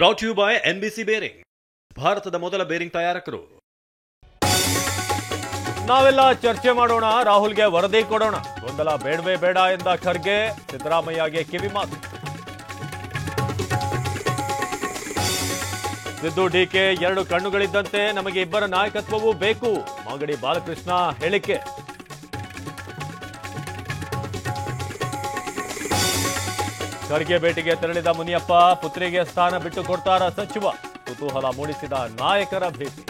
Brought you by NBC bearing, ಭಾರತದ ಮೊದಲ bearing ತಯಾರಕರು. ನಾವೆಲ್ಲ ಚರ್ಚೆ ಮಾಡೋಣ, ರಾಹುಲ್ಗೆ ವರದಿ ಕೊಡೋಣ. ಗೊಂದಲ ಬೇಡವೇ ಬೇಡ ಎಂದ ಖರ್ಗೆ, ಸಿದ್ದರಾಮಯ್ಯಗೆ ಕಿವಿಮಾತು. ಸಿದ್ದು ಡಿಕೆ ಎರಡು ಕಣ್ಣುಗಳಿದ್ದಂತೆ, ನಮಗೆ ಇಬ್ಬರ ನಾಯಕತ್ವವೂ ಬೇಕು. ಮಾಗಡಿ ಬಾಲಕೃಷ್ಣ ಹೇಳಿಕೆ. ಖರ್ಗೆ ಭೇಟಿಗೆ ತೆರಳಿದ ಮುನಿಯಪ್ಪ, ಪುತ್ರಿಗೆ ಸ್ಥಾನ ಬಿಟ್ಟು ಕೊಡ್ತಾರ ಸಚಿವ? ಕುತೂಹಲ ಮೂಡಿಸಿದ ನಾಯಕರ ಭೇಟಿ.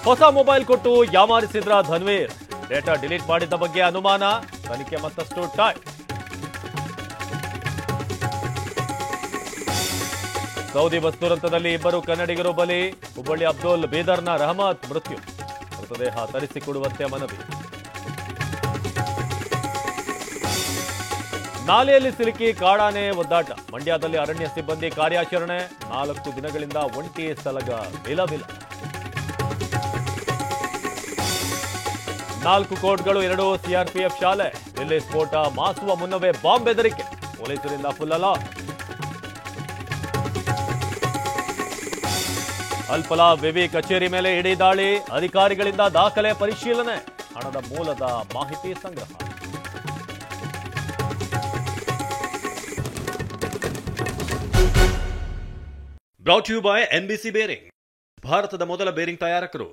ಹೊಸ ಮೊಬೈಲ್ ಕೊಟ್ಟು ಯಾಮಾರಿಸಿದ್ರ ಧನ್ವೀರ್, ಡೇಟಾ ಡಿಲೀಟ್ ಮಾಡಿದ್ದ ಬಗ್ಗೆ ಅನುಮಾನ, ತನಿಖೆ ಮತ್ತಷ್ಟು ಟೈಟ್. ಸೌದಿ ಬಸ್ ದುರಂತದಲ್ಲಿ ಇಬ್ಬರು ಕನ್ನಡಿಗರು ಬಲಿ, ಹುಬ್ಬಳ್ಳಿ ಅಬ್ದುಲ್, ಬೀದರ್ನ ರಹಮತ್ ಮೃತ್ಯು. ಮೃತದೇಹ ತರಿಸಿಕೊಡುವಂತೆ ಮನವಿ. ನಾಲೆಯಲ್ಲಿ ಸಿಲುಕಿ ಕಾಡಾನೆ ಒದ್ದಾಟ, ಮಂಡ್ಯದಲ್ಲಿ ಅರಣ್ಯ ಸಿಬ್ಬಂದಿ ಕಾರ್ಯಾಚರಣೆ. 4 ದಿನಗಳಿಂದ ಒಂಟಿ ಸಲಗ ವಿಲವಿಲ. 4 ಕೋಟ್ಗಳು 2 ಸಿಆರ್ಪಿಎಫ್ ಶಾಲೆ. ದಿಲ್ಲಿ ಸ್ಫೋಟ ಮಾಸುವ ಮುನ್ನವೇ ಬಾಂಬ್ ಬೆದರಿಕೆ, ಪೊಲೀಸರಿಂದ ಫುಲ್ ಅಲರ್ಟ್. ಅಲ್ಪಲಾ ವಿವಿ ಕಚೇರಿ ಮೇಲೆ ಇಡಿ ದಾಳಿ, ಅಧಿಕಾರಿಗಳಿಂದ ದಾಖಲೆ ಪರಿಶೀಲನೆ, ಹಣದ ಮೂಲದ ಮಾಹಿತಿ ಸಂಗ್ರಹ. Brought you by NBC bearing, ಭಾರತದ ಮೊದಲ ಬೇರಿಂಗ್ ತಯಾರಕರು.